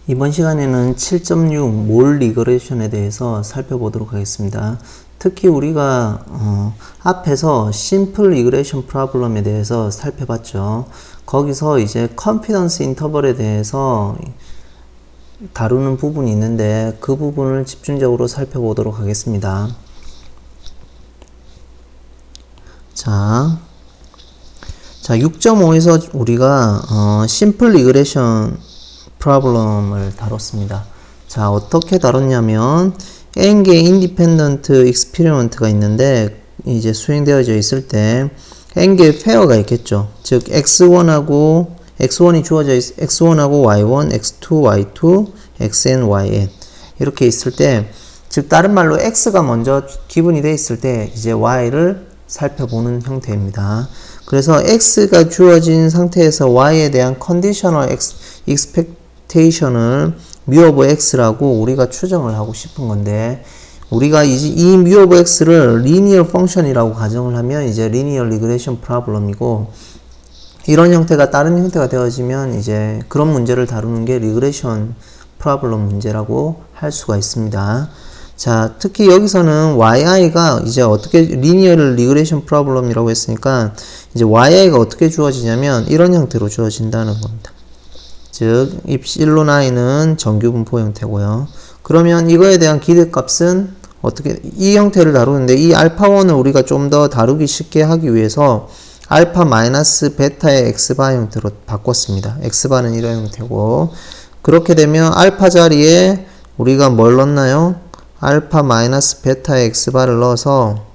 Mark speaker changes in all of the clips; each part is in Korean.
Speaker 1: 이번 시간에는 7.6 몰 리그레이션에 대해서 살펴보도록 하겠습니다. 특히 우리가 앞에서 심플 리그레이션 프로블럼에 대해서 살펴봤죠. 거기서 이제 컨피던스 인터벌에 대해서 다루는 부분이 있는데 그 부분을 집중적으로 살펴보도록 하겠습니다. 자 6.5에서 우리가 심플 리그레이션 프로블럼을 다뤘습니다. 자, 어떻게 다뤘냐면 n개의 인디펜던트 익스피리먼트가 있는데 이제 수행되어져 있을 때 n개의 페어가 있겠죠. 즉 x1이 주어져 x1하고 y1, x2, y2, xn, yn 이렇게 있을 때, 즉 다른 말로 x가 먼저 기분이 돼 있을 때 이제 y를 살펴보는 형태입니다. 그래서 x가 주어진 상태에서 y에 대한 컨디셔널 expectation을 mu of x라고 우리가 추정을 하고 싶은 건데, 우리가 이 mu of x를 linear function이라고 가정을 하면 이제 linear regression problem이고, 이런 형태가 다른 형태가 되어지면 이제 그런 문제를 다루는 게 리그레이션 프로블럼 문제라고 할 수가 있습니다. 자, 특히 여기서는 yi가 이제 어떻게 리니어 리그레이션 프로블럼이라고 했으니까 이제 yi가 어떻게 주어지냐면 이런 형태로 주어진다는 겁니다. 즉 입실론 i는 정규 분포 형태고요. 그러면 이거에 대한 기대값은 어떻게, 이 형태를 다루는데 이 알파1을 우리가 좀 더 다루기 쉽게 하기 위해서 알파 마이너스 베타의 x바 형태로 바꿨습니다. x바는 이런 형태고, 그렇게 되면 알파 자리에 우리가 뭘 넣나요? 알파 마이너스 베타의 x바를 넣어서,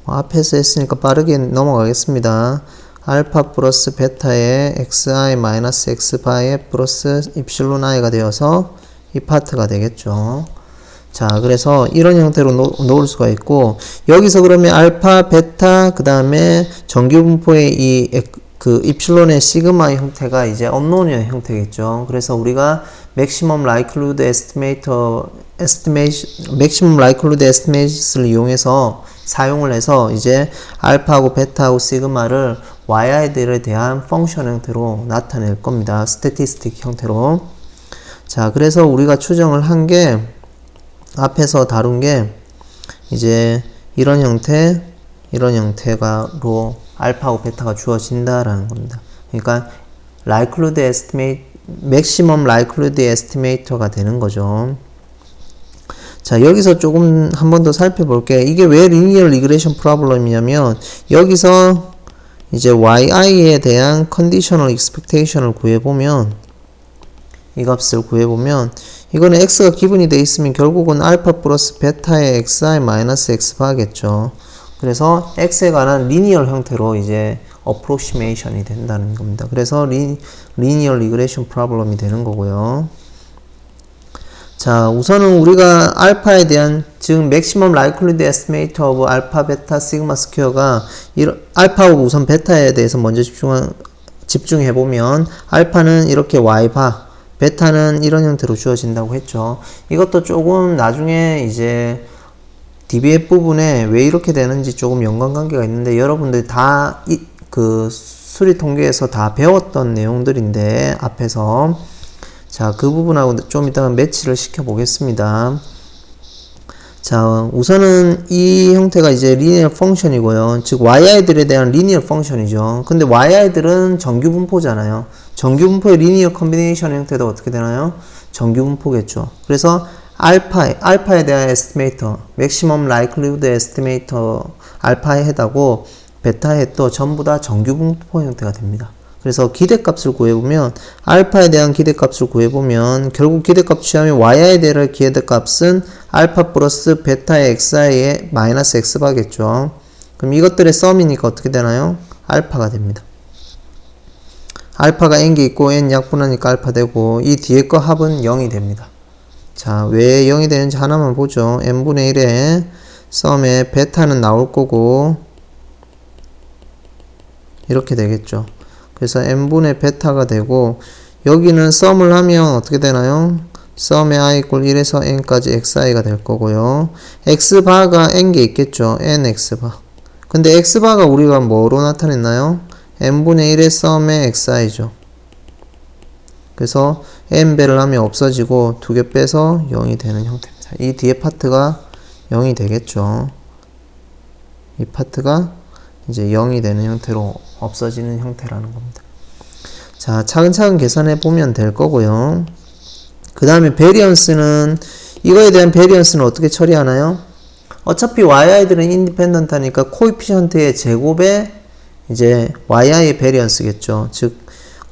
Speaker 1: 앞에서 했으니까 빠르게 넘어가겠습니다. 알파 플러스 베타의 xi 마이너스 x바의 플러스 입실론 i가 되어서 이 파트가 되겠죠. 자, 그래서 이런 형태로 놓을 수가 있고, 여기서 그러면 알파, 베타, 그 다음에 정규 분포의 입실론의 시그마 형태가 이제 언노운의 형태겠죠. 그래서 우리가 maximum likelihood estimate를 이용해서 사용을 해서 이제 알파하고 베타하고 시그마를 yi들에 대한 펑션 형태로 나타낼 겁니다. 스태티스틱 형태로. 자, 그래서 우리가 추정을 한 게, 앞에서 다룬 게 이제 이런 형태로 알파하고 베타가 주어진다라는 겁니다. 그러니까 maximum likelihood estimator가 되는 거죠. 자, 여기서 조금 한 번 더 살펴볼게요. 이게 왜 linear regression problem이냐면, 여기서 이제 yi에 대한 conditional expectation을 구해보면, 이 값을 구해보면, 이거는 x가 기분이 돼 있으면 결국은 알파 플러스 베타의 xi 마이너스 x바겠죠. 그래서 x에 관한 리니어 형태로 이제 approximation이 된다는 겁니다. 그래서 linear regression problem이 되는 거고요. 자, 우선은 우리가 알파에 대한, 즉 maximum likelihood estimate of 알파, 베타, 시그마 스퀘어가 알파하고 우선 베타에 대해서 먼저 집중해보면, 알파는 이렇게 y바, 베타는 이런 형태로 주어진다고 했죠. 이것도 조금 나중에 이제 DBF 부분에 왜 이렇게 되는지 조금 연관관계가 있는데, 여러분들이 다 그 수리 통계에서 다 배웠던 내용들인데, 앞에서. 자, 그 부분하고 좀 이따가 매치를 시켜 보겠습니다. 자, 우선은 이 형태가 이제 리니어 펑션이고요. 즉 yi들에 대한 리니어 펑션이죠. 근데 yi들은 정규 분포잖아요. 정규 분포의 리니어 컨비네이션 형태도 어떻게 되나요? 정규 분포겠죠. 그래서 알파에 대한 에스티메이터, 맥시멈 라이클리후드 에스티메이터 알파의 해다고 베타의 또 전부 다 정규 분포 형태가 됩니다. 그래서 기대값을 구해보면, 알파에 대한 기대값을 구해보면 결국 기대값 취하면 yi에 대한 기대값은 알파 플러스 베타의 xi의 마이너스 x바겠죠. 그럼 이것들의 썸이니까 어떻게 되나요? 알파가 됩니다. 알파가 n개 있고 n 약분하니까 알파 되고, 이 뒤에 거 합은 0이 됩니다. 자, 왜 0이 되는지 하나만 보죠. n분의 1의 썸에 베타는 나올 거고 이렇게 되겠죠. 그래서 n분의 베타가 되고, 여기는 썸을 하면 어떻게 되나요? 썸의 i 이퀄 1에서 n까지 xi가 될 거고요. x바가 n개 있겠죠. nx바. 근데 x바가 우리가 뭐로 나타냈나요? n분의 1의 썸의 xi죠. 그래서 n배를 하면 없어지고 2개 빼서 0이 되는 형태입니다. 이 뒤에 파트가 0이 되겠죠. 이 파트가 이제 0이 되는 형태로 없어지는 형태라는 겁니다. 자, 차근차근 계산해 보면 될 거고요. 그 다음에 베리언스는, 이거에 대한 베리언스는 어떻게 처리하나요? 어차피 yi들은 인디펜던트 하니까 코에피션트의 제곱에 이제 yi의 베리언스겠죠. 즉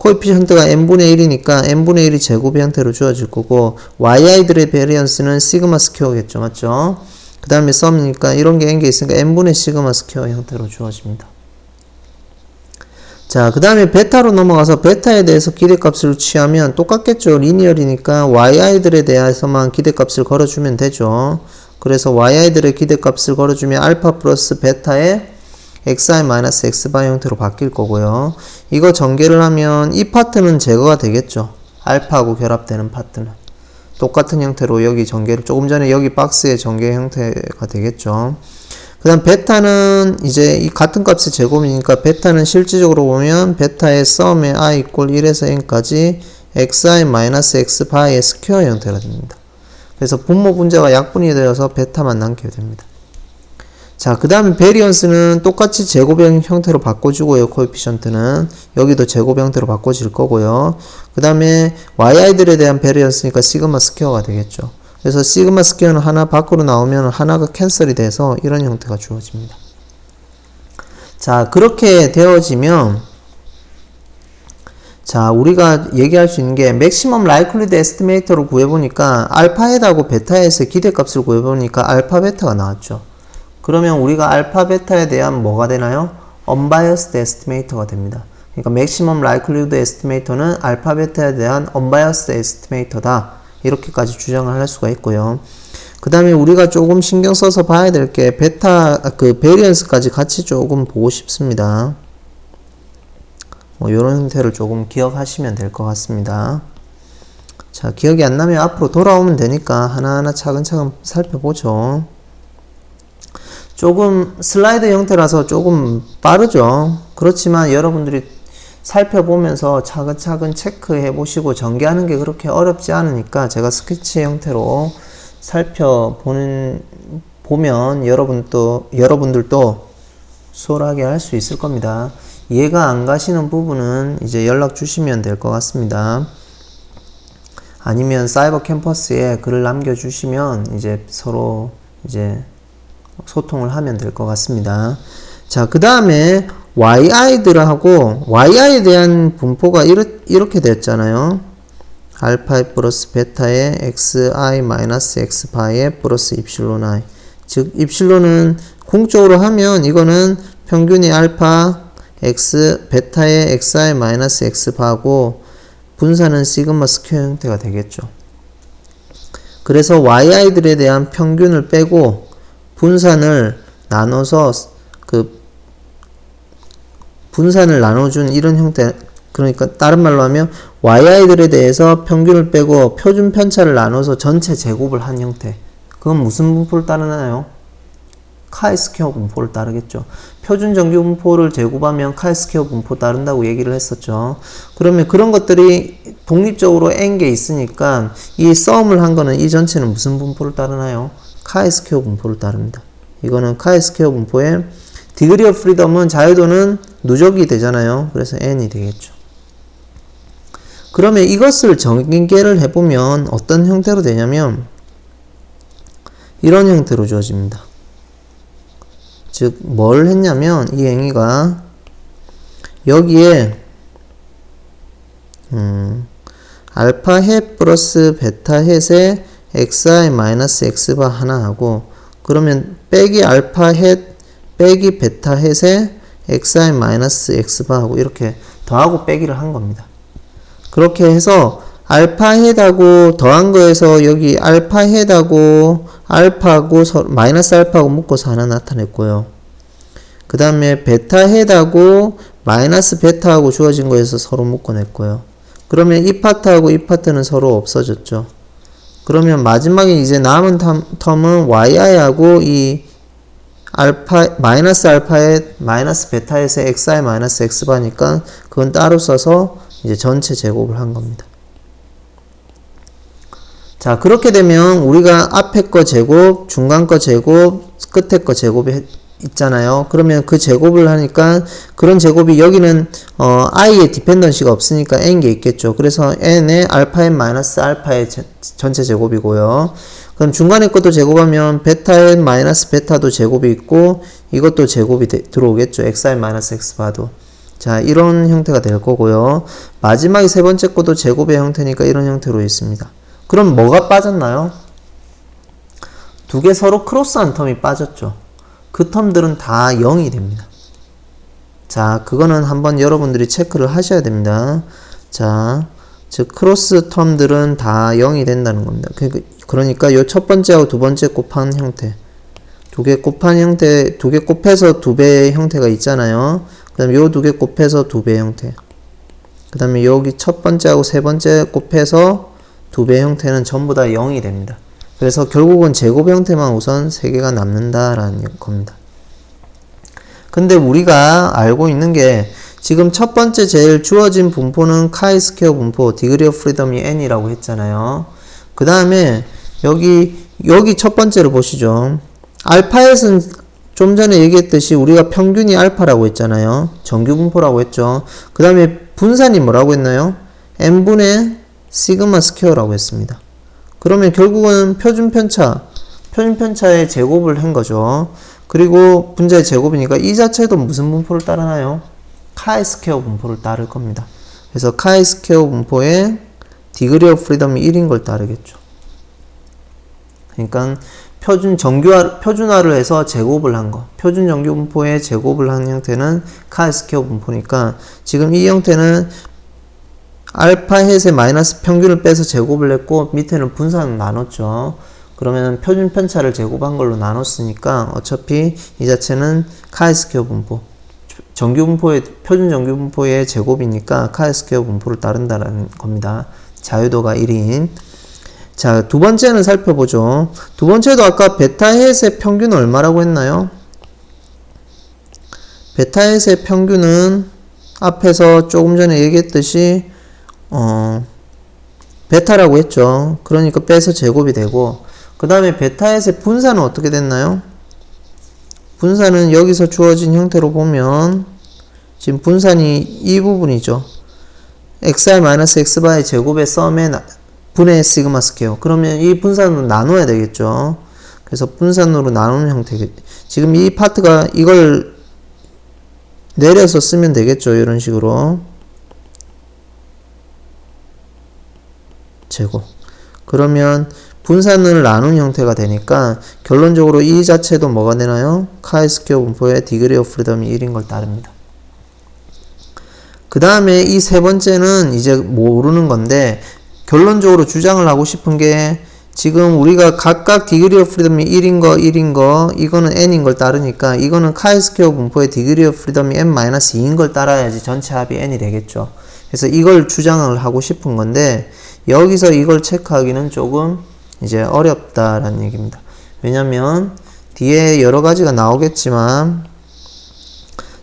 Speaker 1: 코에피션트가 n분의 1이니까 n분의 1이 제곱의 형태로 주어질 거고, yi들의 베리언스는 시그마 스퀘어겠죠. 맞죠? 그 다음에 썸이니까 이런 게 n개 있으니까 n분의 시그마 스퀘어 형태로 주어집니다. 자, 그 다음에 베타로 넘어가서 베타에 대해서 기대값을 취하면 똑같겠죠. 리니얼이니까 yi들에 대해서만 기대값을 걸어주면 되죠. 그래서 yi들의 기대값을 걸어주면 알파 플러스 베타의 xi-x바 형태로 바뀔 거고요. 이거 전개를 하면 이 파트는 제거가 되겠죠. 알파하고 결합되는 파트는. 똑같은 형태로 여기 전개를, 조금 전에 여기 박스의 전개 형태가 되겠죠. 그 다음 베타는 이제 이 같은 값의 제곱이니까 베타는 실질적으로 보면 베타의 썸의 i equal 1에서 n까지 xi-x바의 스퀘어 형태가 됩니다. 그래서 분모 분자가 약분이 되어서 베타만 남게 됩니다. 자, 그 다음에 베리언스는 똑같이 제곱형 형태로 바꿔주고요. 코에피션트는 여기도 제곱 형태로 바꿔질 거고요. 그 다음에 yi들에 대한 베리언스니까 시그마 스퀘어가 되겠죠. 그래서 시그마 스퀘어는 하나 밖으로 나오면 하나가 캔슬이 돼서 이런 형태가 주어집니다. 자, 그렇게 되어지면, 자, 우리가 얘기할 수 있는 게 맥시멈 라이클리드 에스티메이터를 구해보니까 알파헤드하고 베타헤드의 기대값을 구해보니까 알파 베타가 나왔죠. 그러면 우리가 알파 베타에 대한 뭐가 되나요? unbiased estimator가 됩니다. 그러니까 maximum likelihood estimator는 알파 베타에 대한 unbiased estimator다. 이렇게까지 주장을 할 수가 있고요. 그 다음에 우리가 조금 신경 써서 봐야 될 게 베타, 베리언스까지 같이 조금 보고 싶습니다. 요런 형태를 조금 기억하시면 될 것 같습니다. 자, 기억이 안 나면 앞으로 돌아오면 되니까 하나하나 차근차근 살펴보죠. 조금 슬라이드 형태라서 조금 빠르죠. 그렇지만 여러분들이 살펴보면서 차근차근 체크해 보시고 전개하는 게 그렇게 어렵지 않으니까 제가 스케치 형태로 살펴보면 여러분들도 수월하게 할 수 있을 겁니다. 이해가 안 가시는 부분은 이제 연락 주시면 될 것 같습니다. 아니면 사이버 캠퍼스에 글을 남겨주시면 이제 서로 이제 소통을 하면 될 것 같습니다. 자, 그 다음에 yi들하고 yi에 대한 분포가 이렇게 됐잖아요. 알파 플러스 베타의 xi-x바의 플러스 입실론 i. 즉 입실론은 공적으로 하면 이거는 평균이 알파 x 베타의 xi-x바고 분산은 시그마 스퀘어 형태가 되겠죠. 그래서 yi들에 대한 평균을 빼고 분산을 나눠서 분산을 나눠준 이런 형태, 그러니까 다른 말로 하면 yi들에 대해서 평균을 빼고 표준 편차를 나눠서 전체 제곱을 한 형태. 그건 무슨 분포를 따르나요? 카이스퀘어 분포를 따르겠죠. 표준 정규 분포를 제곱하면 카이스퀘어 분포 따른다고 얘기를 했었죠. 그러면 그런 것들이 독립적으로 n개 있으니까 이 썸을 한 거는 이 전체는 무슨 분포를 따르나요? 카이스퀘어 분포를 따릅니다. 이거는 카이스퀘어 분포의 디그리 오브 프리덤은 자유도는 누적이 되잖아요. 그래서 n이 되겠죠. 그러면 이것을 전개를 해보면 어떤 형태로 되냐면 이런 형태로 주어집니다. 즉 뭘 했냐면 이 행위가 여기에 알파 햇 플러스 베타 햇에 xi-x바 하나 하고, 그러면 빼기 알파 햇 빼기 베타 햇에 xi-x바 하고 이렇게 더하고 빼기를 한 겁니다. 그렇게 해서 알파 햇하고 더한 거에서 여기 알파 햇하고 알파하고 마이너스 알파하고 묶어서 하나 나타냈고요. 그 다음에 베타 햇하고 마이너스 베타하고 주어진 거에서 서로 묶어냈고요. 그러면 이 파트하고 이 파트는 서로 없어졌죠. 그러면 마지막에 이제 남은 텀은 yi하고 이 알파 마이너스 알파의 마이너스 베타에서 xi 마이너스 x바니까 그건 따로 써서 이제 전체 제곱을 한 겁니다. 자, 그렇게 되면 우리가 앞에 거 제곱, 중간 거 제곱, 끝에 거 제곱이 있잖아요. 그러면 그 제곱을 하니까 그런 제곱이 여기는 i의 디펜던시가 없으니까 n개 있겠죠. 그래서 n의 알파 n 마이너스 알파의 전체 제곱이고요. 그럼 중간에 것도 제곱하면 베타 n 마이너스 베타도 제곱이 있고 이것도 제곱이 들어오겠죠. xi 마이너스 x바도. 자, 이런 형태가 될 거고요. 마지막에 세 번째 것도 제곱의 형태니까 이런 형태로 있습니다. 그럼 뭐가 빠졌나요? 두 개 서로 크로스한 텀이 빠졌죠. 그 텀들은 다 0이 됩니다. 자, 그거는 한번 여러분들이 체크를 하셔야 됩니다. 자, 즉 크로스 텀들은 다 0이 된다는 겁니다. 그러니까 요 첫 번째하고 두 번째 곱한 형태, 두 개 곱한 형태, 두 개 곱해서 두 배의 형태가 있잖아요. 그 다음에 요 두 개 곱해서 두 배의 형태, 그 다음에 여기 첫 번째하고 세 번째 곱해서 두 배의 형태는 전부 다 0이 됩니다. 그래서 결국은 제곱 형태만 우선 3개가 남는다라는 겁니다. 근데 우리가 알고 있는 게 지금 첫 번째 제일 주어진 분포는 카이스퀘어 분포, 디그리 오브 프리덤이 n이라고 했잖아요. 그 다음에 여기 첫 번째로 보시죠. 알파에서는 좀 전에 얘기했듯이 우리가 평균이 알파라고 했잖아요. 정규 분포라고 했죠. 그 다음에 분산이 뭐라고 했나요? n분의 시그마 스퀘어라고 했습니다. 그러면 결국은 표준 편차의 제곱을 한 거죠. 그리고 분자의 제곱이니까 이 자체도 무슨 분포를 따르나요? 카이스퀘어 분포를 따를 겁니다. 그래서 카이스퀘어 분포의 디그리 오브 프리덤이 1인 걸 따르겠죠. 그러니까 표준화를 해서 제곱을 한 거. 표준 정규 분포의 제곱을 한 형태는 카이스퀘어 분포니까 지금 이 형태는 알파 햇의 마이너스 평균을 빼서 제곱을 했고 밑에는 분산을 나눴죠. 그러면 표준 편차를 제곱한 걸로 나눴으니까 어차피 이 자체는 카이스퀘어 분포, 표준 정규 분포의 제곱이니까 카이스퀘어 분포를 따른다는 겁니다. 자유도가 1인. 자, 두 번째는 살펴보죠. 두 번째도 아까 베타 햇의 평균은 얼마라고 했나요? 베타 햇의 평균은 앞에서 조금 전에 얘기했듯이 베타라고 했죠. 그러니까 빼서 제곱이 되고, 그 다음에 베타햇의 분산은 어떻게 됐나요? 분산은 여기서 주어진 형태로 보면 지금 분산이 이 부분이죠. xi-x바의 제곱의 썸의 분의 시그마 스퀘어. 그러면 이 분산으로 나눠야 되겠죠. 그래서 분산으로 나누는 형태겠죠. 지금 이 파트가 이걸 내려서 쓰면 되겠죠. 이런 식으로. 제곱. 그러면 분산을 나눈 형태가 되니까 결론적으로 이 자체도 뭐가 되나요? 카이스퀘어 분포의 디그리 오브 프리덤이 1인 걸 따릅니다. 그 다음에 이 세 번째는 이제 모르는 건데 결론적으로 주장을 하고 싶은 게 지금 우리가 각각 디그리 오브 프리덤이 1인 거, 이거는 n인 걸 따르니까 이거는 카이스퀘어 분포의 디그리 오브 프리덤이 n-2인 걸 따라야지 전체 합이 n이 되겠죠. 그래서 이걸 주장을 하고 싶은 건데 여기서 이걸 체크하기는 조금 이제 어렵다라는 얘기입니다. 왜냐면 뒤에 여러 가지가 나오겠지만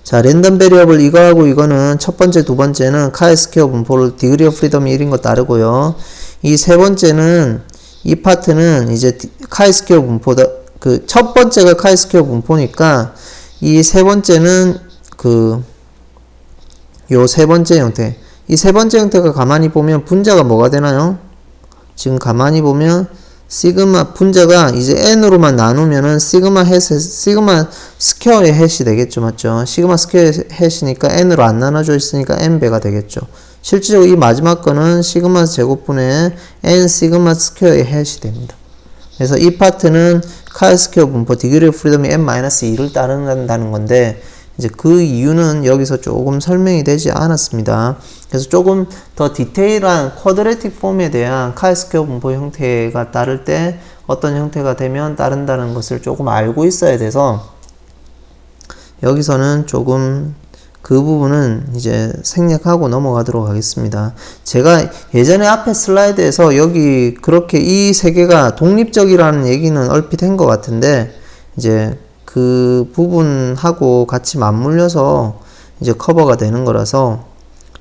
Speaker 1: 자, 랜덤 베리어블 이거하고 이거는 첫 번째, 두 번째는 카이스퀘어 분포를 디그리 오브 프리덤이 1인 거 따르고요. 이 세 번째는 이 파트는 이제 카이스퀘어 분포다. 그 첫 번째가 카이스퀘어 분포니까 이 세 번째는 요 세 번째 형태. 이 세 번째 형태가 가만히 보면 분자가 뭐가 되나요? 지금 가만히 보면 시그마 분자가 이제 n으로만 나누면은 시그마 스퀘어의 햇이 되겠죠. 맞죠? 시그마 스퀘어의 햇이니까 n으로 안 나눠져 있으니까 n배가 되겠죠. 실질적으로 이 마지막 거는 시그마 제곱분의 n 시그마 스퀘어의 햇이 됩니다. 그래서 이 파트는 카이스퀘어 분포 디그리 오브 프리덤이 n-2를 따른다는 건데 이제 그 이유는 여기서 조금 설명이 되지 않았습니다. 그래서 조금 더 디테일한 쿼드래틱 폼에 대한 카이스퀘어 분포 형태가 따를 때 어떤 형태가 되면 따른다는 것을 조금 알고 있어야 돼서 여기서는 조금 그 부분은 이제 생략하고 넘어가도록 하겠습니다. 제가 예전에 앞에 슬라이드에서 여기 그렇게 이 세 개가 독립적이라는 얘기는 얼핏 한 것 같은데 이제 그 부분하고 같이 맞물려서 이제 커버가 되는 거라서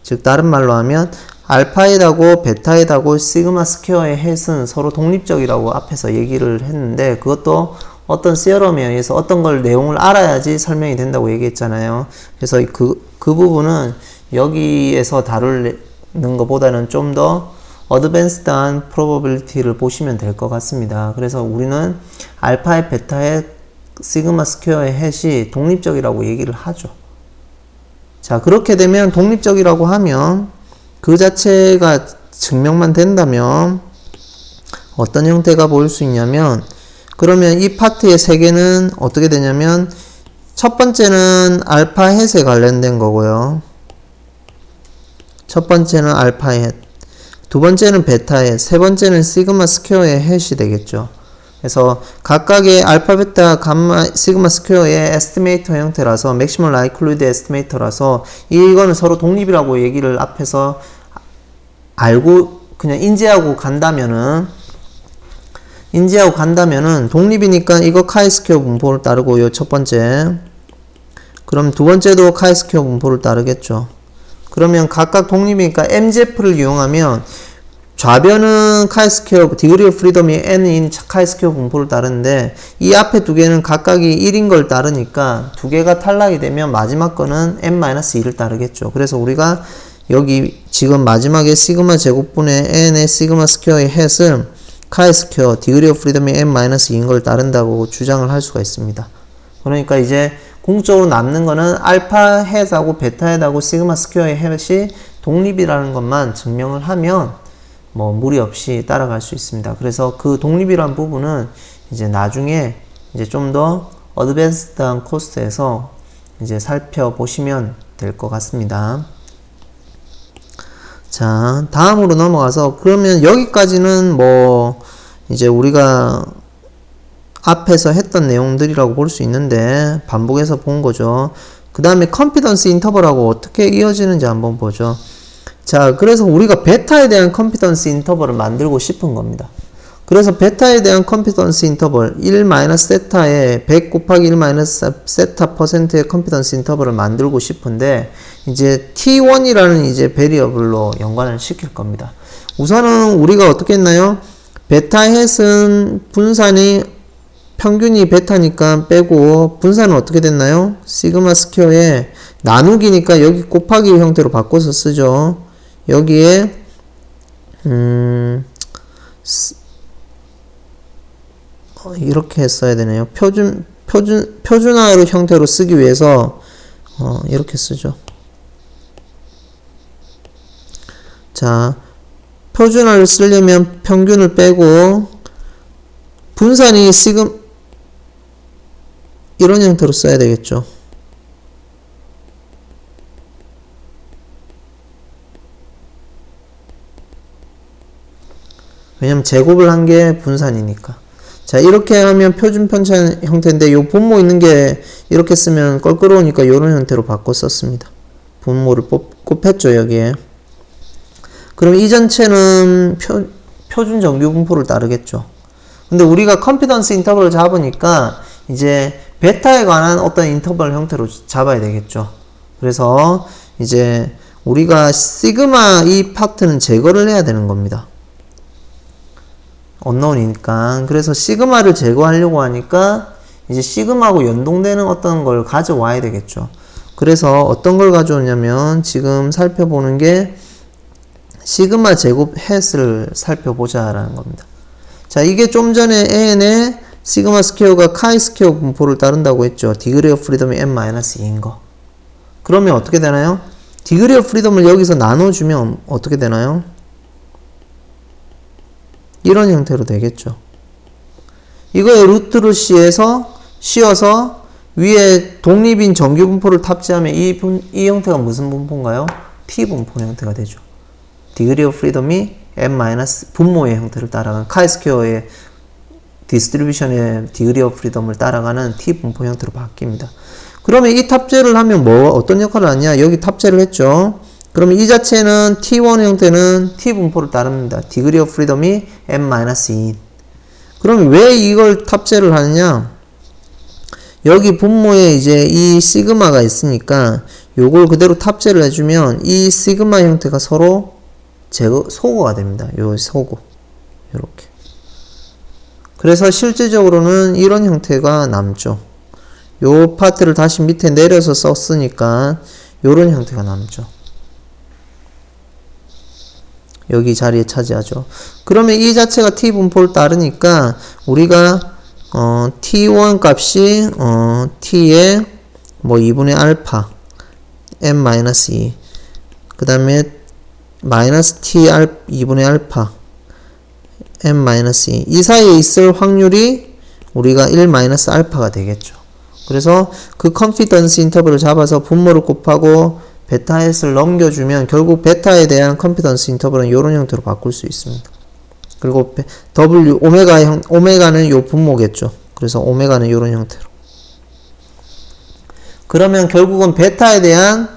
Speaker 1: 즉 다른 말로 하면 알파에다고 베타에다고 시그마 스퀘어의 햇은 서로 독립적이라고 앞에서 얘기를 했는데 그것도 어떤 시어럼에 의해서 어떤 걸 내용을 알아야지 설명이 된다고 얘기했잖아요. 그래서 그 부분은 여기에서 다루는 것보다는 좀 더 어드밴스드한 프로버빌리티를 보시면 될 것 같습니다. 그래서 우리는 알파의 베타의 시그마 스퀘어의 햇이 독립적이라고 얘기를 하죠. 자, 그렇게 되면 독립적이라고 하면 그 자체가 증명만 된다면 어떤 형태가 보일 수 있냐면 그러면 이 파트의 세 개는 어떻게 되냐면 첫 번째는 알파 햇에 관련된 거고요. 첫 번째는 알파 햇, 두 번째는 베타 햇, 세 번째는 시그마 스퀘어의 햇이 되겠죠. 그래서 각각의 알파, 베타, 감마, 시그마 스퀘어의 에스티메이터 형태라서 맥시멀 라이클리드 에스티메이터라서 이거는 서로 독립이라고 얘기를 앞에서 알고 그냥 인지하고 간다면은 독립이니까 이거 카이스퀘어 분포를 따르고 요 첫 번째, 그럼 두 번째도 카이스퀘어 분포를 따르겠죠. 그러면 각각 독립이니까 MZF를 이용하면 좌변은 카이스퀘어 디그리 오브 프리덤이 n인 카이스퀘어 분포를 따르는데 이 앞에 두 개는 각각이 1인 걸 따르니까 두 개가 탈락이 되면 마지막 거는 n-2를 따르겠죠. 그래서 우리가 여기 지금 마지막에 시그마 제곱분의 n의 시그마 스퀘어의 햇은 카이스퀘어 디그리 오브 프리덤이 n-2인 걸 따른다고 주장을 할 수가 있습니다. 그러니까 이제 궁극적으로 남는 거는 알파 햇하고 베타 햇하고 시그마 스퀘어의 햇이 독립이라는 것만 증명을 하면 뭐 무리 없이 따라갈 수 있습니다. 그래서 그 독립이란 부분은 이제 나중에 이제 좀 더 어드밴스드한 코스에서 이제 살펴보시면 될 것 같습니다. 자, 다음으로 넘어가서 그러면 여기까지는 뭐 이제 우리가 앞에서 했던 내용들이라고 볼 수 있는데 반복해서 본 거죠. 그 다음에 컨피던스 인터벌하고 어떻게 이어지는지 한번 보죠. 자, 그래서 우리가 베타에 대한 컨피던스 인터벌을 만들고 싶은 겁니다. 그래서 베타에 대한 컨피던스 인터벌 1-세타에 100 곱하기 1-세타 %의 컨피던스 인터벌을 만들고 싶은데 이제 T1이라는 이제 베리어블로 연관을 시킬 겁니다. 우선은 우리가 어떻게 했나요? 베타 햇은 분산이 평균이 베타니까 빼고 분산은 어떻게 됐나요? 시그마 스퀘어에 나누기니까 여기 곱하기 형태로 바꿔서 쓰죠. 여기에 이렇게 했어야 되네요. 표준화로 형태로 쓰기 위해서 이렇게 쓰죠. 자, 표준화를 쓰려면 평균을 빼고 분산이 이런 형태로 써야 되겠죠. 왜냐면 제곱을 한 게 분산이니까. 자, 이렇게 하면 표준 편찬 형태인데 요 분모 있는 게 이렇게 쓰면 껄끄러우니까 이런 형태로 바꿔 썼습니다. 분모를 곱했죠, 여기에. 그럼 이 전체는 표준 정규 분포를 따르겠죠. 근데 우리가 컨피던스 인터벌을 잡으니까 이제 베타에 관한 어떤 인터벌 형태로 잡아야 되겠죠. 그래서 이제 우리가 시그마 이 파트는 제거를 해야 되는 겁니다. 언노운이니까. 그래서 시그마를 제거하려고 하니까 이제 시그마하고 연동되는 어떤 걸 가져와야 되겠죠. 그래서 어떤 걸 가져오냐면 지금 살펴보는 게 시그마 제곱 햇을 살펴보자라는 겁니다. 자, 이게 좀 전에 n의 시그마 스퀘어가 카이 스퀘어 분포를 따른다고 했죠. 디그리 오브 프리덤이 n-2인 거. 그러면 어떻게 되나요? 디그리 오브 프리덤을 여기서 나눠주면 어떻게 되나요? 이런 형태로 되겠죠. 이거에 루트를 씌워서 위에 독립인 정규 분포를 탑재하면 이 형태가 무슨 분포인가요? T 분포 형태가 되죠. 디그리 오브 프리덤이 n- 분모의 형태를 따라가는 카이스퀘어의 디스트리뷰션의 디그리 오브 프리덤을 따라가는 T 분포 형태로 바뀝니다. 그러면 이 탑재를 하면 어떤 역할을 하냐? 여기 탑재를 했죠. 그러면 이 자체는 T1 형태는 T 분포를 따릅니다. 디그리 오브 프리덤이 n-2인. 그러면 왜 이걸 탑재를 하느냐? 여기 분모에 이제 이 시그마가 있으니까 요걸 그대로 탑재를 해주면 이 시그마 형태가 서로 소거가 됩니다. 요 소거. 요렇게. 그래서 실제적으로는 이런 형태가 남죠. 요 파트를 다시 밑에 내려서 썼으니까 요런 형태가 남죠. 여기 자리에 차지하죠. 그러면 이 자체가 t 분포를 따르니까 우리가 t1 값이 t의 뭐 2분의 알파 m-2 그 다음에 마이너스 t 2분의 알파 m-2 이 사이에 있을 확률이 우리가 1 마이너스 알파가 되겠죠. 그래서 그 컨피던스 인터벌을 잡아서 분모를 곱하고 베타 S를 넘겨주면 결국 베타에 대한 컨피던스 인터벌은 이런 형태로 바꿀 수 있습니다. 그리고 W 오메가는 요 분모겠죠. 그래서 오메가는 이런 형태로. 그러면 결국은 베타에 대한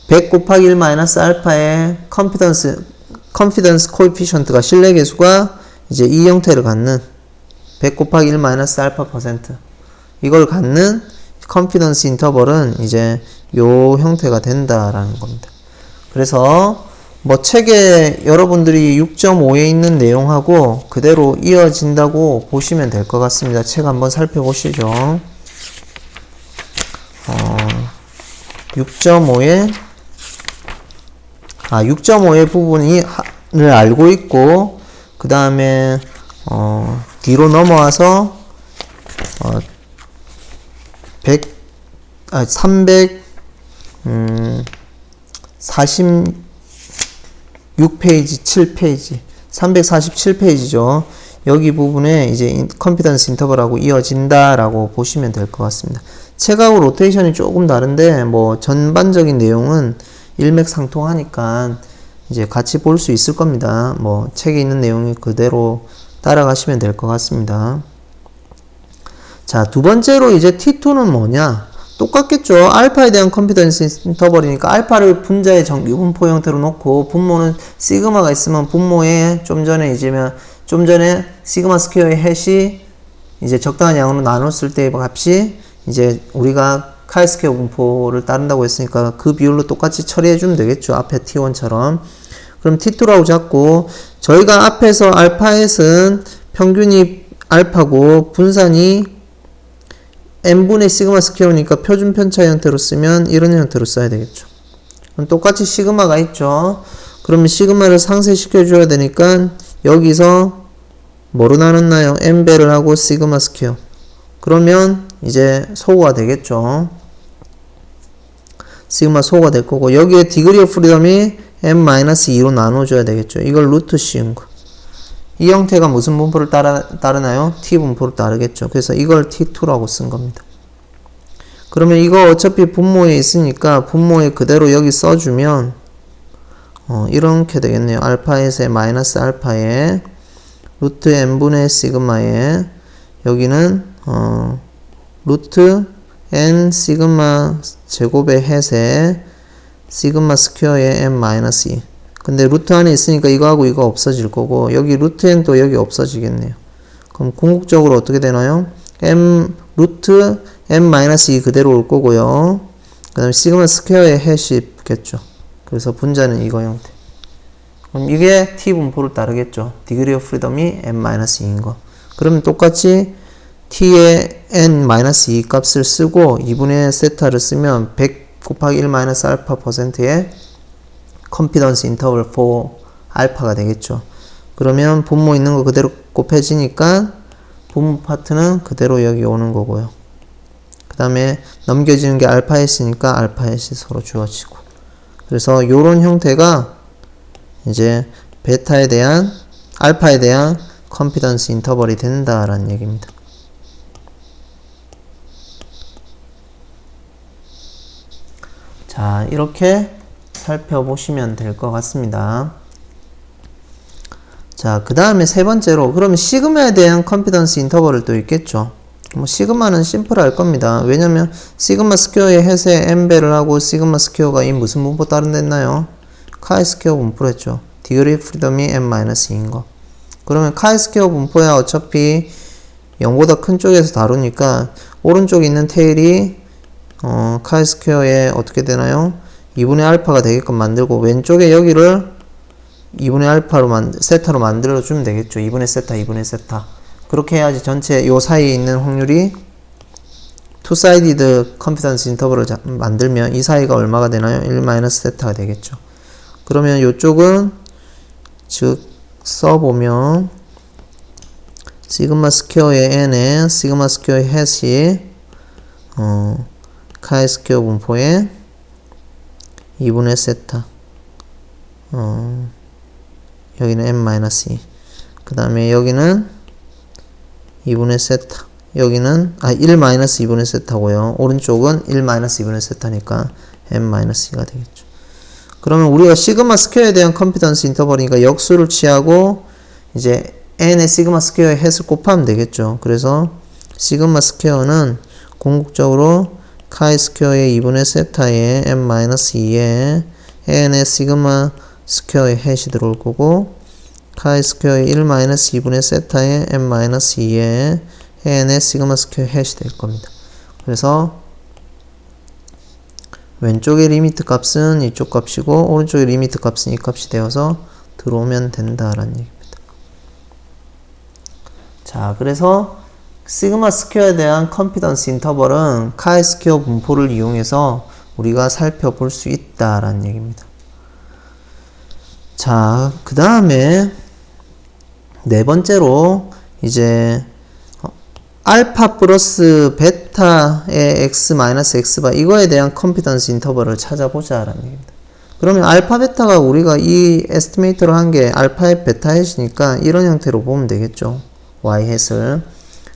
Speaker 1: 100 곱하기 1 마이너스 알파의 컨피던스 코에피션트가 신뢰계수가 이제 이 형태를 갖는 100 곱하기 1 마이너스 알파 퍼센트 이걸 갖는 컨피던스 인터벌은 이제 요 형태가 된다라는 겁니다. 그래서 뭐 책에 여러분들이 6.5에 있는 내용하고 그대로 이어진다고 보시면 될 것 같습니다. 책 한번 살펴보시죠. 6.5의 부분을 알고 있고 그 다음에 뒤로 넘어와서 346페이지, 7페이지, 347페이지죠. 여기 부분에 이제 컨피던스 인터벌하고 이어진다라고 보시면 될 것 같습니다. 책하고 로테이션이 조금 다른데 뭐 전반적인 내용은 일맥상통하니까 이제 같이 볼 수 있을 겁니다. 뭐 책에 있는 내용이 그대로 따라가시면 될 것 같습니다. 자, 두 번째로 이제 T2는 뭐냐? 똑같겠죠. 알파에 대한 컨피던스 인터벌이니까 알파를 분자의 정규분포 형태로 놓고 분모는 시그마가 있으면 분모에 좀 전에 시그마 스퀘어의 햇이 이제 적당한 양으로 나눴을 때의 값이 이제 우리가 카이 스퀘어 분포를 따른다고 했으니까 그 비율로 똑같이 처리해주면 되겠죠. 앞에 T1처럼. 그럼 T2라고 잡고 저희가 앞에서 알파햇은 평균이 알파고 분산이 n분의 시그마 스퀘어니까 표준 편차 형태로 쓰면 이런 형태로 써야 되겠죠. 그럼 똑같이 시그마가 있죠. 그러면 시그마를 상쇄시켜 줘야 되니까 여기서 뭐로 나눴나요? n배를 하고 시그마 스퀘어. 그러면 이제 소거가 되겠죠. 시그마 소거가 될 거고 여기에 디그리 오브 프리덤이 m-2로 나눠줘야 되겠죠. 이걸 루트 씌운 거. 이 형태가 무슨 분포를 따르나요? t 분포를 따르겠죠. 그래서 이걸 t2라고 쓴 겁니다. 그러면 이거 어차피 분모에 있으니까 분모에 그대로 여기 써주면 이렇게 되겠네요. 알파에서의 마이너스 알파에 루트 n분의 시그마에 여기는 루트 n 시그마 제곱의 햇에 시그마 스퀘어의 m-2 근데 루트 안에 있으니까 이거하고 이거 없어질 거고 여기 루트 n도 여기 없어지겠네요. 그럼 궁극적으로 어떻게 되나요? 루트 m-2 그대로 올 거고요. 그 다음에 시그마 스퀘어의 햇이 붙겠죠. 그래서 분자는 이거 형태. 그럼 이게 t 분포를 따르겠죠. 디그리 오브 프리덤이 m-2인 거. 그러면 똑같이 t의 n-2 값을 쓰고 2분의 세타를 쓰면 100 곱하기 1 마이너스 알파 퍼센트의 컨피던스 인터벌 4 알파가 되겠죠. 그러면 분모 있는 거 그대로 곱해지니까 분모 파트는 그대로 여기 오는 거고요. 그 다음에 넘겨지는 게 알파 햇이니까 알파 햇이 서로 주어지고. 그래서 요런 형태가 이제 알파에 대한 컨피던스 인터벌이 된다라는 얘기입니다. 자, 이렇게 살펴보시면 될 것 같습니다. 자, 그 다음에 세 번째로 그러면 시그마에 대한 컨피던스 인터벌을 또 있겠죠. 뭐 시그마는 심플할 겁니다. 왜냐면 시그마 스퀘어의 햇에 n배를 하고 시그마 스퀘어가 이 무슨 분포 따른댔나요? 카이 스퀘어 분포를 했죠. 디그리 프리덤이 m-2인 거. 그러면 카이 스퀘어 분포야 어차피 0보다 큰 쪽에서 다루니까 오른쪽에 있는 테일이 카이 스퀘어에 어떻게 되나요? 2분의 알파가 되게끔 만들고 왼쪽에 여기를 2분의 알파로 세타로 만들어주면 되겠죠. 2분의 세타, 2분의 세타. 그렇게 해야지 전체 요 사이에 있는 확률이 투사이디드 컴피던스 인터벌을 만들면 이 사이가 얼마가 되나요? 1 마이너스 세타가 되겠죠. 그러면 요쪽은 즉 써보면 시그마 스퀘어의 n에 시그마 스퀘어의 햇이 카이 스퀘어 분포에 2분의 세타 여기는 n-2 그 다음에 여기는 2분의 세타 여기는 1-2분의 세타고요. 오른쪽은 1-2분의 세타니까 n-2가 되겠죠. 그러면 우리가 시그마 스퀘어에 대한 컨피던스 인터벌이니까 역수를 취하고 이제 n의 시그마 스퀘어의 햇을 곱하면 되겠죠. 그래서 시그마 스퀘어는 궁극적으로 카이 스퀘어의 2분의 세타에 n-2에 n의 시그마 스퀘어의 햇이 들어올 거고 카이 스퀘어의 1-2분의 세타에 n-2에 n의 시그마 스퀘어 햇이 될 겁니다. 그래서 왼쪽의 리미트 값은 이쪽 값이고 오른쪽의 리미트 값은 이 값이 되어서 들어오면 된다라는 얘기입니다. 자, 그래서 시그마 스퀘어에 대한 컨피던스 인터벌은 카이 스퀘어 분포를 이용해서 우리가 살펴볼 수 있다라는 얘기입니다. 자, 그 다음에 네 번째로 이제 알파 플러스 베타의 x 마이너스 x바 이거에 대한 컨피던스 인터벌을 찾아보자 라는 얘기입니다. 그러면 알파 베타가 우리가 이 에스티메이터를 한 게 알파의 베타 햇이니까 이런 형태로 보면 되겠죠. y 햇을.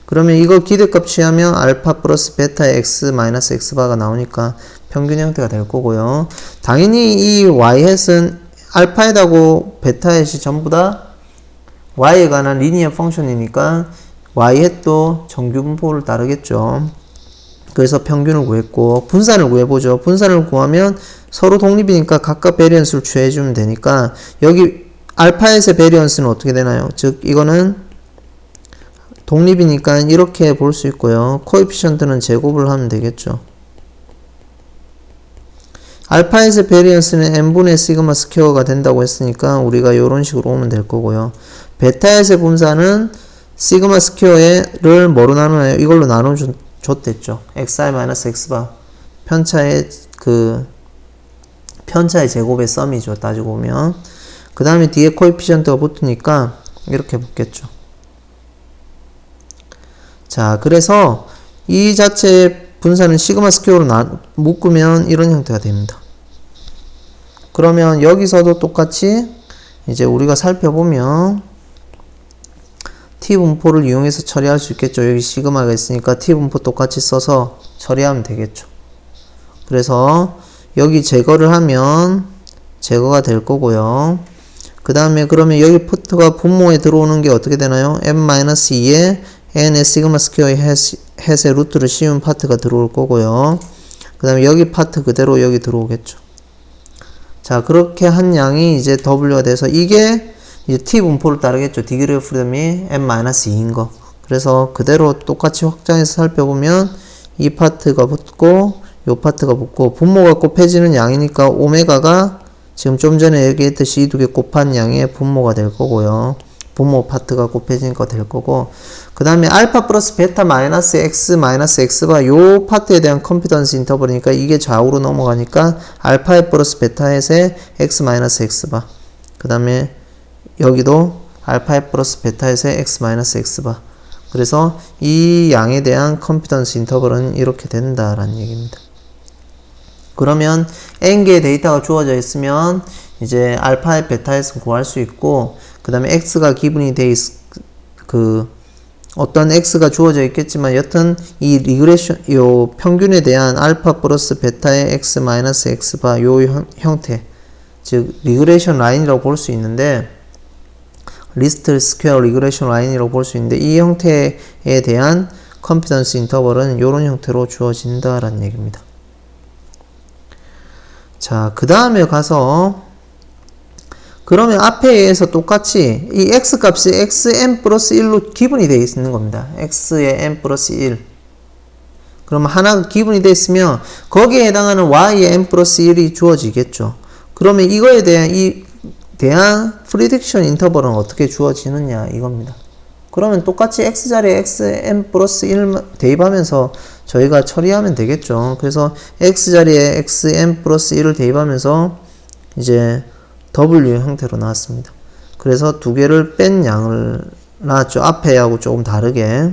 Speaker 1: 그러면 이거 기대값 취하면 알파 플러스 베타의 x 마이너스 x바가 나오니까 평균 형태가 될 거고요. 당연히 이 y 햇은 알파 햇하고 베타 햇이 전부 다 y에 관한 리니어 펑션이니까 y햇도 정규 분포를 따르겠죠. 그래서 평균을 구했고 분산을 구해보죠. 분산을 구하면 서로 독립이니까 각각 베리언스를 취해주면 되니까 여기 알파햇의 베리언스는 어떻게 되나요? 즉 이거는 독립이니까 이렇게 볼 수 있고요. 코에피션트는 제곱을 하면 되겠죠. 알파햇의 베리언스는 n분의 시그마 스퀘어가 된다고 했으니까 우리가 이런 식으로 오면 될 거고요. 베타햇의 분산은 시그마 스퀘어를 뭐로 나누나요? 이걸로 나눠줬댔죠. xi-x바 편차의 편차의 제곱의 썸이죠. 따지고 보면 그 다음에 뒤에 코에피션트가 붙으니까 이렇게 붙겠죠. 자, 그래서 이 자체의 분산은 시그마 스퀘어로 묶으면 이런 형태가 됩니다. 그러면 여기서도 똑같이 이제 우리가 살펴보면 t 분포를 이용해서 처리할 수 있겠죠. 여기 시그마가 있으니까 t 분포 똑같이 써서 처리하면 되겠죠. 그래서 여기 제거를 하면 제거가 될 거고요. 그 다음에 그러면 여기 푸트가 분모에 들어오는 게 어떻게 되나요? n-2에 n의 시그마 스퀘어의 햇의 루트를 씌운 파트가 들어올 거고요. 그 다음에 여기 파트 그대로 여기 들어오겠죠. 자, 그렇게 한 양이 이제 W가 돼서 이게 이제 T 분포를 따르겠죠. 디그리 오브 프리덤이 n-2인 거. 그래서 그대로 똑같이 확장해서 살펴보면 이 파트가 붙고 요 파트가 붙고 분모가 곱해지는 양이니까 오메가가 지금 좀 전에 얘기했듯이 이 두 개 곱한 양의 분모가 될 거고요. 분모 파트가 곱해지니까 될 거고 그 다음에 알파 플러스 베타 마이너스 x 마이너스 x바 요 파트에 대한 컨피던스 인터벌이니까 이게 좌우로 넘어가니까 알파의 플러스 베타의 x 마이너스 x바 그 다음에 여기도 알파의 플러스 베타의 x 마이너스 x바 그래서 이 양에 대한 컨피던스 인터벌은 이렇게 된다라는 얘기입니다. 그러면 n개의 데이터가 주어져 있으면 이제 알파의 베타에서 구할 수 있고 그 다음에 x가 기분이 돼 어떤 x가 주어져 있겠지만 여튼 이 리그레션 요 평균에 대한 알파 플러스 베타의 x 마이너스 x바 요 형태 즉 리그레션 라인이라고 볼 수 있는데 리스트 스퀘어 리그레션 라인이라고 볼 수 있는데 이 형태에 대한 컨피던스 인터벌은 요런 형태로 주어진다라는 얘기입니다. 자, 그 다음에 가서 그러면 앞에에서 똑같이 이 x 값이 xn 플러스 1로 기분이 되어 있는 겁니다. x의 n 플러스 1 그러면 하나가 기분이 되어 있으면 거기에 해당하는 y의 n 플러스 1이 주어지겠죠. 그러면 이거에 대한 프리딕션 인터벌은 어떻게 주어지느냐 이겁니다. 그러면 똑같이 x자리에 xm 플러스 1 대입하면서 저희가 처리하면 되겠죠. 그래서 x자리에 xm 플러스 1을 대입하면서 이제 w 형태로 나왔습니다. 그래서 두 개를 뺀 양을 나왔죠. 앞에하고 조금 다르게.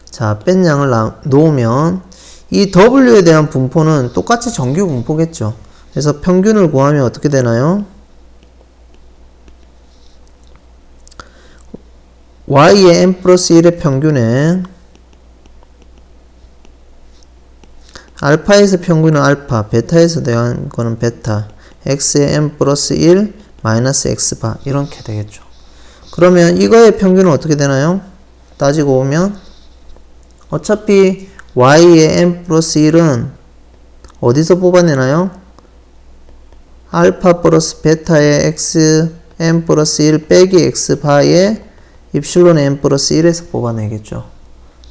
Speaker 1: 자, 뺀 양을 놓으면 이 w에 대한 분포는 똑같이 정규 분포겠죠. 그래서 평균을 구하면 어떻게 되나요? y의 m 플러스 1의 평균에 알파에서 평균은 알파, 베타에서 대한 거는 베타, x의 m 플러스 1 마이너스 x바 이렇게 되겠죠. 그러면 이거의 평균은 어떻게 되나요? 따지고 보면 어차피 y의 m 플러스 1은 어디서 뽑아내나요? 알파 플러스 베타의 x m 플러스 1 빼기 x바의 입실론 m 플러스 1에서 뽑아내겠죠.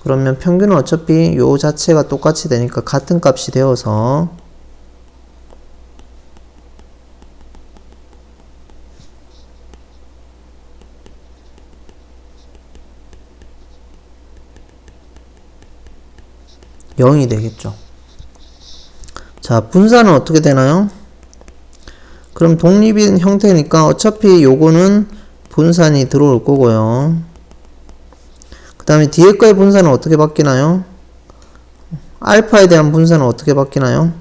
Speaker 1: 그러면 평균은 어차피 요 자체가 똑같이 되니까 같은 값이 되어서 (0이) 되겠죠. 자, 분산은 어떻게 되나요? 그럼 독립인 형태니까 어차피 요거는 분산이 들어올 거고요. 그 다음에 뒤에 거의 분산은 어떻게 바뀌나요? 알파에 대한 분산은 어떻게 바뀌나요?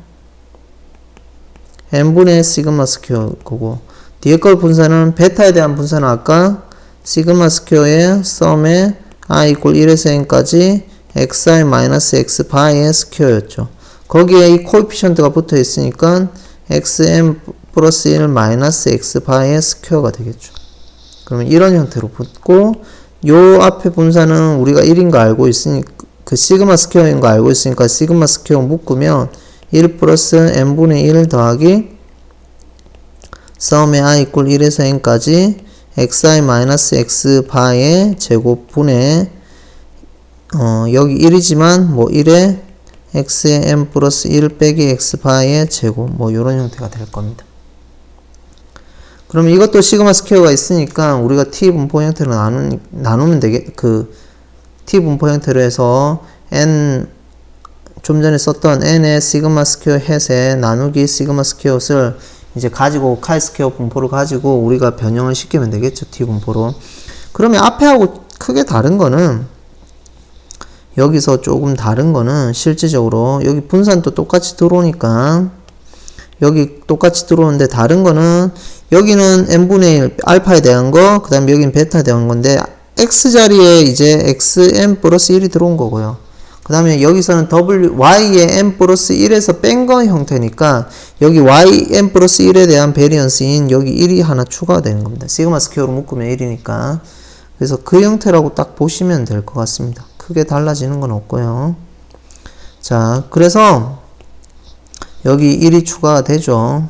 Speaker 1: n분의 시그마 스퀘어 거고, 뒤에 거 분산은 베타에 대한 분산은 아까 시그마 스퀘어의 썸에 i 이퀄 1에서 n까지 xi 마이너스 x 바의 스퀘어였죠. 거기에 이 코에피션트가 붙어 있으니까 xm 플러스 1 마이너스 x 바의 스퀘어가 되겠죠. 그러면 이런 형태로 붙고, 요 앞에 분산은 우리가 1인 거 알고 있으니까, 그 시그마 스퀘어인 거 알고 있으니까 시그마 스퀘어 묶으면 1 플러스 n분의 1 더하기 썸의 i 이퀄 1에서 n까지 xi 마이너스 x 바의 제곱분의 여기 1이지만 뭐 1에 x의 m 플러스 1 빼기 x 바의 제곱 뭐 요런 형태가 될 겁니다. 그럼 이것도 시그마 스퀘어가 있으니까 우리가 t 분포 형태로 나누면 t 분포 형태로 해서 n 좀 전에 썼던 n의 시그마 스퀘어 햇의 나누기 시그마 스퀘어를 이제 가지고 카이 스퀘어 분포를 가지고 우리가 변형을 시키면 되겠죠. t 분포로. 그러면 앞에하고 크게 다른 거는 여기서 조금 다른 거는 실질적으로 여기 분산도 똑같이 들어오니까 여기 똑같이 들어오는데 다른 거는 여기는 n분의 1 알파에 대한 거, 그 다음에 여기는 베타에 대한 건데 x자리에 이제 xm 플러스 1이 들어온 거고요. 그 다음에 여기서는 y의 m 플러스 1에서 뺀 거 형태니까 여기 ym 플러스 1에 대한 베리언스인 여기 1이 하나 추가가 되는 겁니다. 시그마 스퀘어로 묶으면 1이니까. 그래서 그 형태라고 딱 보시면 될 것 같습니다. 크게 달라지는 건 없고요. 자, 그래서 여기 1이 추가가 되죠.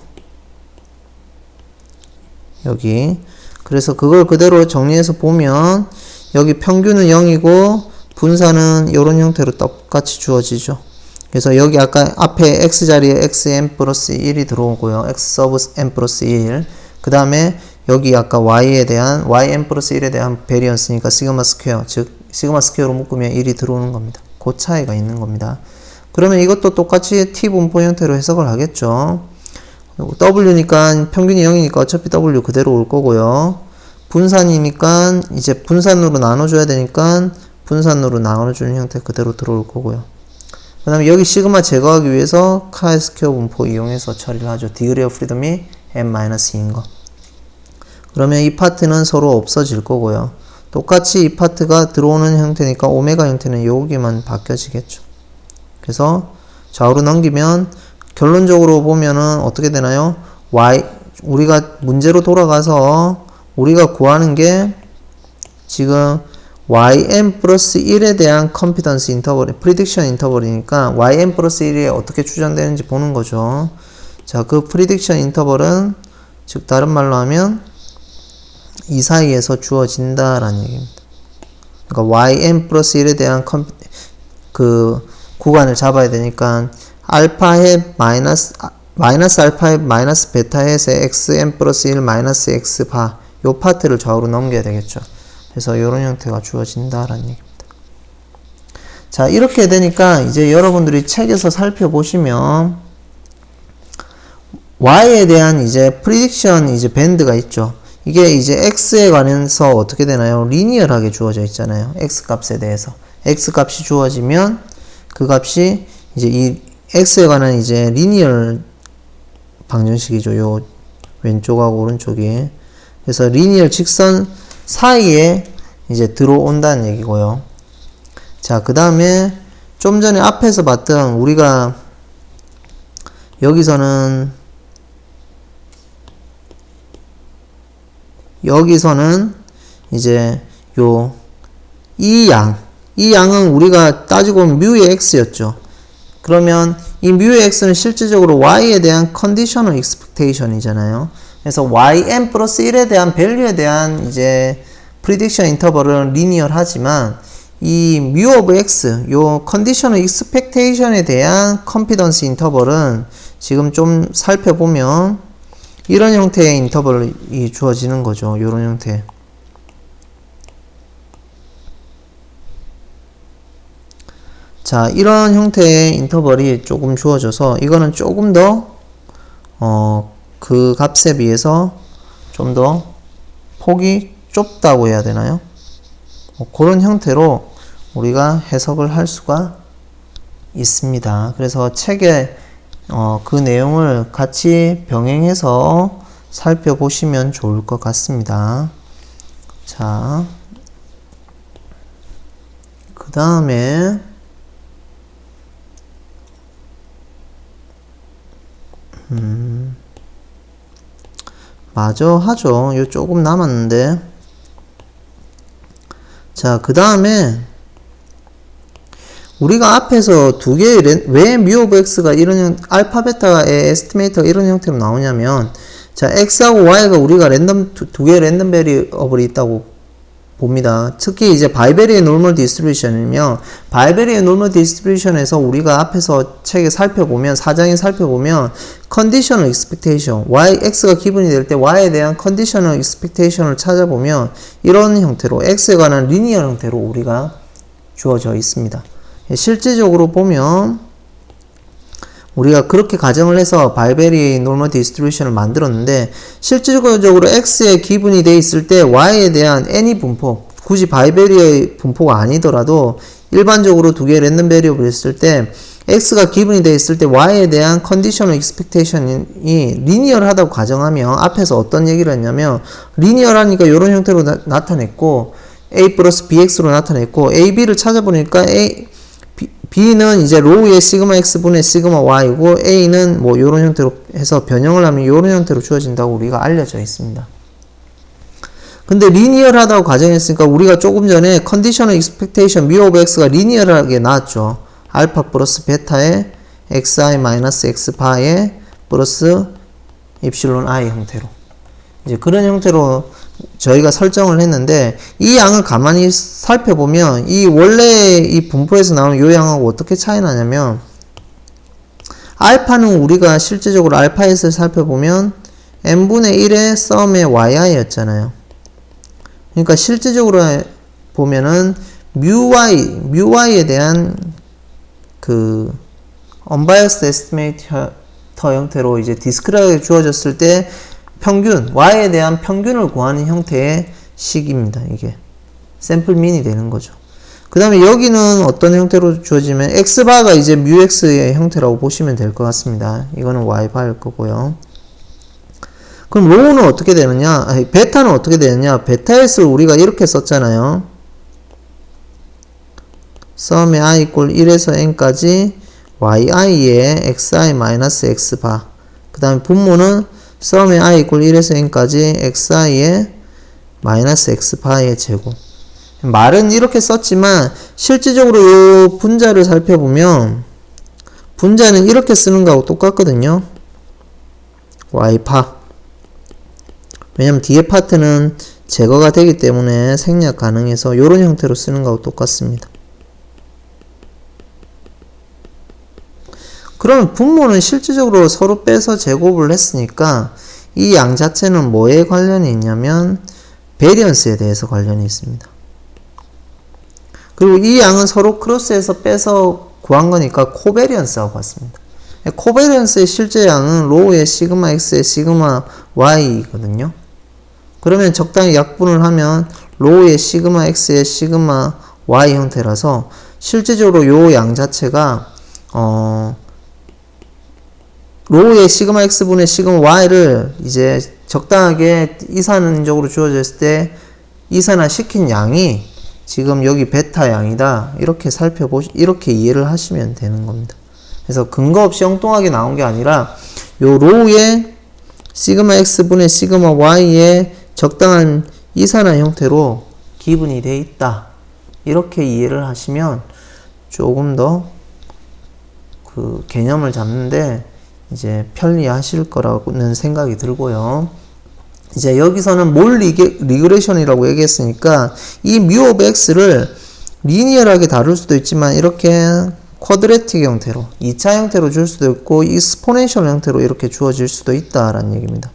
Speaker 1: 여기. 그래서 그걸 그대로 정리해서 보면 여기 평균은 0이고 분산은 이런 형태로 똑같이 주어지죠. 그래서 여기 아까 앞에 x자리에 xm 플러스 1이 들어오고요. x 서브 m 플러스 1. 그 다음에 여기 아까 y에 대한 ym 플러스 1에 대한 베리언스니까 시그마 스퀘어, 즉 시그마 스퀘어로 묶으면 1이 들어오는 겁니다. 그 차이가 있는 겁니다. 그러면 이것도 똑같이 t 분포 형태로 해석을 하겠죠. w니까 평균이 0이니까 어차피 w 그대로 올 거고요. 분산이니까 이제 분산으로 나눠줘야 되니까 분산으로 나눠주는 형태 그대로 들어올 거고요. 그 다음에 여기 시그마 제거하기 위해서 카이 스퀘어 분포 이용해서 처리를 하죠. 디그리 오브 프리덤이 n-2인 거. 그러면 이 파트는 서로 없어질 거고요. 똑같이 이 파트가 들어오는 형태니까 오메가 형태는 여기만 바뀌어지겠죠. 그래서 좌우로 넘기면 결론적으로 보면은 어떻게 되나요? 우리가 문제로 돌아가서 우리가 구하는 게 지금 ym 플러스 1에 대한 confidence interval, prediction interval이니까 ym 플러스 1이 어떻게 추정되는지 보는 거죠. 자, 그 prediction interval은 즉 다른 말로 하면 이 사이에서 주어진다라는 얘기입니다. 그러니까 ym 플러스 1에 대한 그 구간을 잡아야 되니까 알파의 마이너스 마이너스 알파 마이너스 베타에서 xn 플러스 1 마이너스 x바 요 파트를 좌우로 넘겨야 되겠죠. 그래서 이런 형태가 주어진다라는 얘기입니다. 자, 이렇게 되니까 이제 여러분들이 책에서 살펴보시면 y에 대한 이제 프리딕션 이제 밴드가 있죠. 이게 이제 x에 관해서 어떻게 되나요? 리니어하게 주어져 있잖아요. x 값에 대해서. x 값이 주어지면 그 값이 이제 이 x에 관한 이제 리니어 방정식이죠. 요 왼쪽하고 오른쪽이. 그래서 리니어 직선 사이에 이제 들어온다는 얘기고요. 자, 그 다음에 좀 전에 앞에서 봤던 우리가 여기서는 이제 이 양은 우리가 따지고 보면 뮤의 x였죠. 그러면 이 뮤의 x는 실질적으로 y에 대한 컨디셔널 익스펙테이션이잖아요. 그래서 yn 플러스 1에 대한 밸류에 대한 이제 프리딕션 인터벌은 리니어하지만 이 mu of x, 요 컨디셔널 익스펙테이션에 대한 컨피던스 인터벌은 지금 좀 살펴보면 이런 형태의 인터벌이 주어지는 거죠. 요런 형태. 자, 이런 형태의 인터벌이 조금 주어져서 이거는 조금 더 그 값에 비해서 좀 더 폭이 좁다고 해야 되나요? 그런 형태로 우리가 해석을 할 수가 있습니다. 그래서 책에 그 내용을 같이 병행해서 살펴보시면 좋을 것 같습니다. 자, 그 다음에 마저 하죠. 요 조금 남았는데. 자, 그 다음에 우리가 앞에서 두 개의 왜 mu of x가 이런 알파 베타의 에스티메이터가 이런 형태로 나오냐면, 자, x하고 y가 우리가 두 개의 랜덤 베리어블이 있다고 봅니다. 특히 이제 바이베리의 노멀 디스트리뷰션이며, 바이베리의 노멀 디스트리뷰션에서 우리가 앞에서 책에 살펴보면, 사장에 살펴보면 컨디셔널 익스펙테이션, x가 기분이 될 때 y에 대한 컨디셔널 익스펙테이션을 찾아보면 이런 형태로 x에 관한 리니어 형태로 우리가 주어져 있습니다. 실질적으로 보면 우리가 그렇게 가정을 해서 바이베리의 노멀 디스트리뷰션을 만들었는데, 실질적으로 x에 기분이 돼 있을 때 y에 대한 any 분포, 굳이 바이베리의 분포가 아니더라도 일반적으로 두 개의 랜덤 베리어블이 있을 때 x가 기분이 돼 있을 때 y에 대한 컨디셔널 익스펙테이션이 리니어하다고 가정하면, 앞에서 어떤 얘기를 했냐면 리니어하니까 이런 형태로 나타냈고 a 플러스 bx로 나타냈고, a, b를 찾아보니까 b는 이제 로우의 시그마 x분의 시그마 y고, a는 뭐 요런 형태로 해서 변형을 하면 요런 형태로 주어진다고 우리가 알려져 있습니다. 근데 리니어하다고 가정했으니까 우리가 조금 전에 컨디셔널 익스펙테이션 mu of x가 리니어하게 나왔죠. 알파 플러스 베타의 xi 마이너스 x바의 플러스 입실론 i 형태로. 이제 그런 형태로 저희가 설정을 했는데, 이 양을 가만히 살펴보면 이 원래 이 분포에서 나오는 이 양하고 어떻게 차이 나냐면, 알파는 우리가 실제적으로 알파에서 살펴보면 n분의 1의 썸의 yi였잖아요. 그러니까 실제적으로 보면은 μy에 대한 그 unbiased estimator 형태로 이제 디스크리트하게 주어졌을 때 평균, y에 대한 평균을 구하는 형태의 식입니다. 이게 샘플 민이 되는 거죠. 그 다음에 여기는 어떤 형태로 주어지면 x바가 이제 μx의 형태라고 보시면 될 것 같습니다. 이거는 y바일 거고요. 그럼 로우는 어떻게 되느냐? 베타는 어떻게 되느냐? 베타S를 우리가 이렇게 썼잖아요. 썸의 i 이꼴 1에서 n까지 yi의 xi 마이너스 x바. 그 다음에 분모는 썸의 i 이꼴 1에서 n까지 xi의 마이너스 x바의 제곱. 말은 이렇게 썼지만 실질적으로 이 분자를 살펴보면 분자는 이렇게 쓰는 거하고 똑같거든요. y파. 왜냐면 뒤에 파트는 제거가 되기 때문에 생략 가능해서 이런 형태로 쓰는 거하고 똑같습니다. 그러면 분모는 실질적으로 서로 빼서 제곱을 했으니까 이 양 자체는 뭐에 관련이 있냐면 베리언스에 대해서 관련이 있습니다. 그리고 이 양은 서로 크로스해서 빼서 구한 거니까 코베리언스하고 같습니다. 코베리언스의 실제 양은 로우의 시그마 x의 시그마 y거든요. 그러면 적당히 약분을 하면 로우의 시그마 x의 시그마 y 형태라서 실제적으로 요 양 자체가 로우의 시그마 x분의 시그마 y를 이제 적당하게 이산적으로 주어졌을 때 이산화 시킨 양이 지금 여기 베타 양이다. 이렇게 이렇게 이해를 하시면 되는 겁니다. 그래서 근거 없이 엉뚱하게 나온 게 아니라 요 로우의 시그마 x분의 시그마 y의 적당한 이산화 형태로 기분이 돼 있다. 이렇게 이해를 하시면 조금 더 그 개념을 잡는데 이제 편리하실 거라고는 생각이 들고요. 이제 여기서는 몰 리그레션이라고 얘기했으니까 이 뮤 오브 x를 리니어하게 다룰 수도 있지만 이렇게 쿼드레틱 형태로 2차 형태로 줄 수도 있고 익스포넨셜 형태로 이렇게 주어질 수도 있다라는 얘기입니다.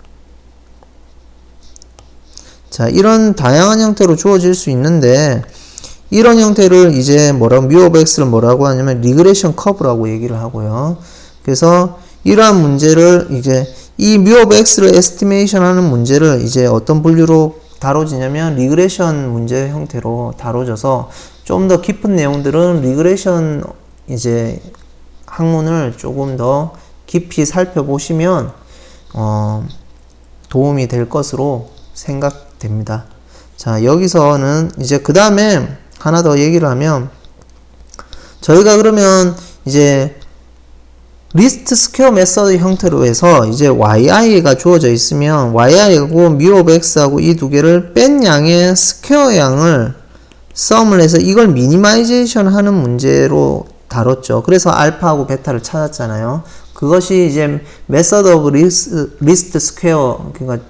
Speaker 1: 자, 이런 다양한 형태로 주어질 수 있는데 이런 형태를 이제 뮤 오브 x를 뭐라고 하냐면 리그레션 커브라고 얘기를 하고요. 그래서 이러한 문제를 이제 이 뮤 오브 x를 에스티메이션 하는 문제를 이제 어떤 분류로 다뤄지냐면 리그레션 문제 형태로 다뤄져서 좀 더 깊은 내용들은 리그레션 이제 학문을 조금 더 깊이 살펴보시면 도움이 될 것으로 생각됩니다. 자, 여기서는 이제 그 다음에 하나 더 얘기를 하면 저희가 그러면 이제 리스트 스퀘어 메서드 형태로 해서 이제 yi가 주어져 있으면 yi하고 뮤 오브 x하고 이 두 개를 뺀 양의 스퀘어 양을 썸을 해서 이걸 미니마이제이션 하는 문제로 다뤘죠. 그래서 알파하고 베타를 찾았잖아요. 그것이 이제 메서드 오브 리스트 스퀘어, 그러니까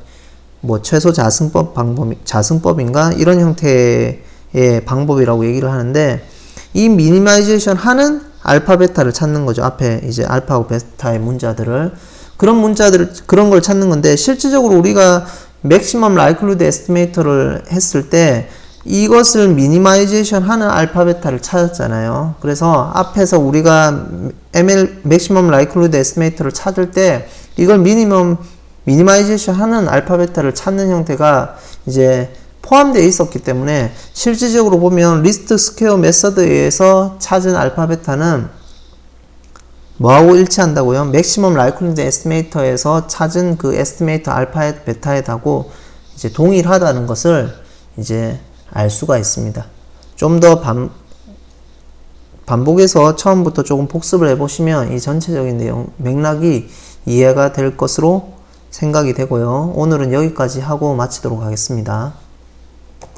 Speaker 1: 뭐 최소 자승법인가 이런 형태의 방법이라고 얘기를 하는데 이 미니마이제이션 하는 알파 베타를 찾는 거죠. 앞에 이제 알파하고 베타의 문자들을 그런 걸 찾는 건데 실질적으로 우리가 맥시멈 라이클리후드 에스티메이터를 했을 때 이것을 미니마이제이션 하는 알파 베타를 찾았잖아요. 그래서 앞에서 우리가 맥시멈 라이클리후드 에스티메이터를 찾을 때 이걸 미니마이제이션 하는 알파 베타를 찾는 형태가 이제 포함되어 있었기 때문에 실질적으로 보면 리스트 스퀘어 메서드에서 찾은 알파 베타는 뭐하고 일치한다고요? 맥시멈 라이클리후드 에스티메이터에서 찾은 그 에스티메이터 알파 베타에다고 이제 동일하다는 것을 이제 알 수가 있습니다. 좀 더 반복해서 처음부터 조금 복습을 해보시면 이 전체적인 내용, 맥락이 이해가 될 것으로 생각이 되고요. 오늘은 여기까지 하고 마치도록 하겠습니다.